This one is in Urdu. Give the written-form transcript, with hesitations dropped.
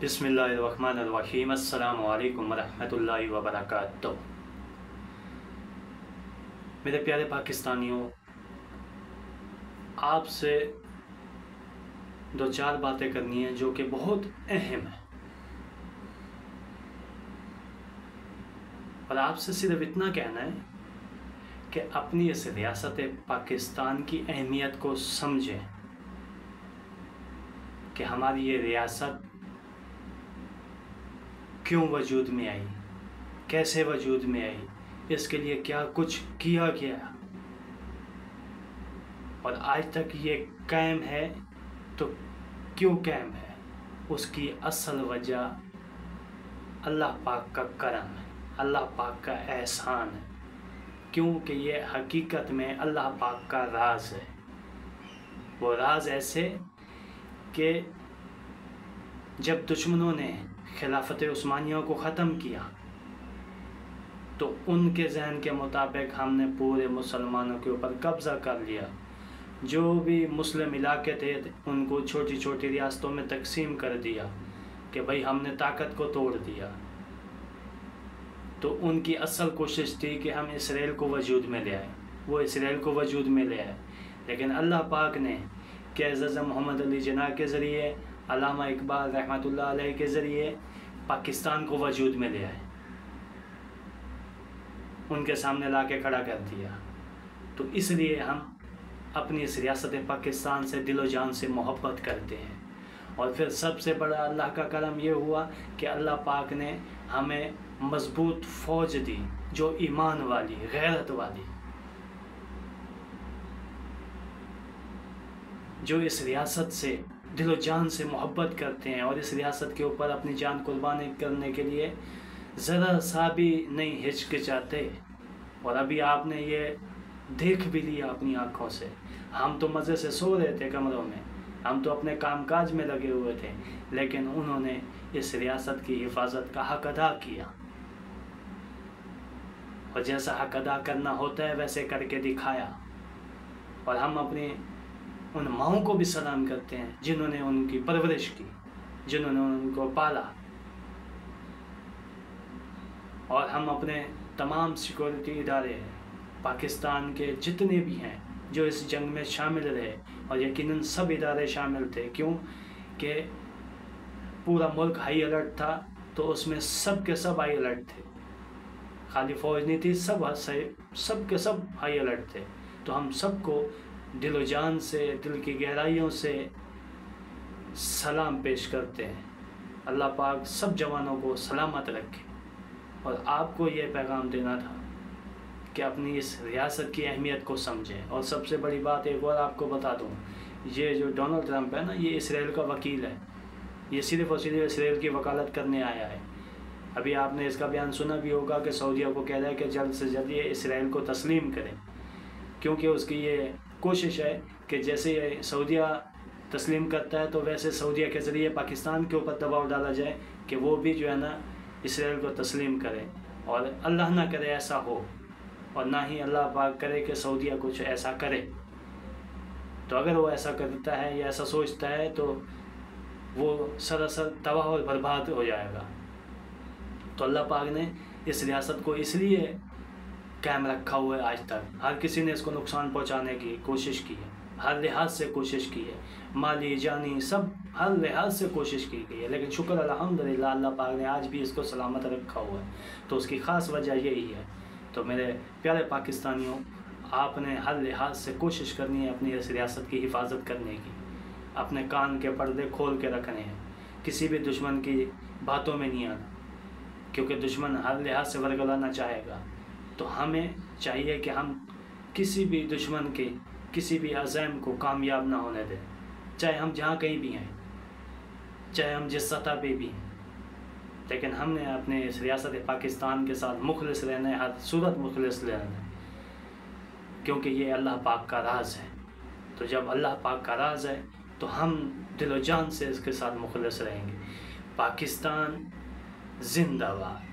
بسم اللہ الرحمن الرحیم۔ السلام علیکم ورحمۃ اللہ وبرکاتہ۔ میرے پیارے پاکستانیوں، آپ سے دو چار باتیں کرنی ہیں جو کہ بہت اہم ہیں، اور آپ سے صرف اتنا کہنا ہے کہ اپنی اس ریاست پاکستان کی اہمیت کو سمجھیں کہ ہماری یہ ریاست کیوں وجود میں آئی، کیسے وجود میں آئی، اس کے لیے کیا کچھ کیا گیا، اور آج تک یہ قائم ہے تو کیوں قائم ہے۔ اس کی اصل وجہ اللہ پاک کا کرم ہے، اللہ پاک کا احسان ہے، کیونکہ یہ حقیقت میں اللہ پاک کا راز ہے۔ وہ راز ایسے کہ جب دشمنوں نے خلافت عثمانیہ کو ختم کیا تو ان کے ذہن کے مطابق ہم نے پورے مسلمانوں کے اوپر قبضہ کر لیا۔ جو بھی مسلم علاقے تھے ان کو چھوٹی چھوٹی ریاستوں میں تقسیم کر دیا کہ بھئی ہم نے طاقت کو توڑ دیا۔ تو ان کی اصل کوشش تھی کہ ہم اسرائیل کو وجود میں لے آئیں، وہ اسرائیل کو وجود میں لے آئے، لیکن اللہ پاک نے قائد اعظم محمد علی جناح کے ذریعے، علامہ اقبال رحمۃ اللہ علیہ کے ذریعے پاکستان کو وجود میں لے آئے، ان کے سامنے لا کے کھڑا کر دیا۔ تو اس لیے ہم اپنی اس ریاست پاکستان سے دل و جان سے محبت کرتے ہیں، اور پھر سب سے بڑا اللہ کا کرم یہ ہوا کہ اللہ پاک نے ہمیں مضبوط فوج دی جو ایمان والی، غیرت والی، جو اس ریاست سے دل و جان سے محبت کرتے ہیں اور اس ریاست کے اوپر اپنی جان قربانی کرنے کے لیے ذرا سا بھی نہیں ہچکچاتے۔ اور ابھی آپ نے یہ دیکھ بھی لیا اپنی آنکھوں سے، ہم تو مزے سے سو رہے تھے کمروں میں، ہم تو اپنے کام کاج میں لگے ہوئے تھے، لیکن انہوں نے اس ریاست کی حفاظت کا حق ادا کیا، اور جیسا حق ادا کرنا ہوتا ہے ویسے کر کے دکھایا۔ اور ہم اپنی ان ماؤں کو بھی سلام کرتے ہیں جنہوں نے ان کی پرورش کی، جنہوں نے ان کو پالا، اور ہم اپنے تمام سیکورٹی ادارے پاکستان کے جتنے بھی ہیں جو اس جنگ میں شامل رہے، اور یقیناً سب ادارے شامل تھے، کیوں کہ پورا ملک ہائی الرٹ تھا، تو اس میں سب کے سب ہائی الرٹ تھے، خالی فوج نہیں تھی، سب کے سب ہائی الرٹ تھے۔ تو ہم سب کو دل و جان سے، دل کی گہرائیوں سے سلام پیش کرتے ہیں۔ اللہ پاک سب جوانوں کو سلامت رکھے، اور آپ کو یہ پیغام دینا تھا کہ اپنی اس ریاست کی اہمیت کو سمجھیں۔ اور سب سے بڑی بات ایک اور آپ کو بتا دوں، یہ جو ڈونلڈ ٹرمپ ہے نا، یہ اسرائیل کا وکیل ہے، یہ صرف اور صرف اسرائیل کی وکالت کرنے آیا ہے۔ ابھی آپ نے اس کا بیان سنا بھی ہوگا کہ سعودیہ کو کہہ رہا ہے کہ جلد سے جلد یہ اسرائیل کو تسلیم کریں، کیونکہ اس کی یہ کوشش ہے کہ جیسے یہ سعودیہ تسلیم کرتا ہے تو ویسے سعودیہ کے ذریعے پاکستان کے اوپر دباؤ ڈالا جائے کہ وہ بھی جو ہے نا اسرائیل کو تسلیم کرے، اور اللہ نہ کرے ایسا ہو، اور نہ ہی اللہ پاک کرے کہ سعودیہ کچھ ایسا کرے۔ تو اگر وہ ایسا کرتا ہے یا ایسا سوچتا ہے تو وہ سراسر تباہ اور برباد ہو جائے گا۔ تو اللہ پاک نے اس ریاست کو اس لیے قائم رکھا ہوا ہے، آج تک ہر کسی نے اس کو نقصان پہنچانے کی کوشش کی ہے، ہر لحاظ سے کوشش کی ہے، مالی جانی سب ہر لحاظ سے کوشش کی گئی ہے، لیکن شکر الحمدللہ اللہ پاک نے آج بھی اس کو سلامت رکھا ہوا ہے۔ تو اس کی خاص وجہ یہی ہے۔ تو میرے پیارے پاکستانیوں، آپ نے ہر لحاظ سے کوشش کرنی ہے اپنی اس ریاست کی حفاظت کرنے کی، اپنے کان کے پردے کھول کے رکھنے ہیں، کسی بھی دشمن کی باتوں میں نہیں آنا، کیونکہ دشمن ہر لحاظ سے ورگلانا چاہے گا۔ تو ہمیں چاہیے کہ ہم کسی بھی دشمن کے کسی بھی عزم کو کامیاب نہ ہونے دیں، چاہے ہم جہاں کہیں بھی ہیں، چاہے ہم جس سطح پہ بھی ہیں، لیکن ہم نے اپنے اس ریاست پاکستان کے ساتھ مخلص رہنا ہے، ہر صورت مخلص رہنا ہے، کیونکہ یہ اللہ پاک کا راز ہے۔ تو جب اللہ پاک کا راز ہے تو ہم دل و جان سے اس کے ساتھ مخلص رہیں گے۔ پاکستان زندہ باد۔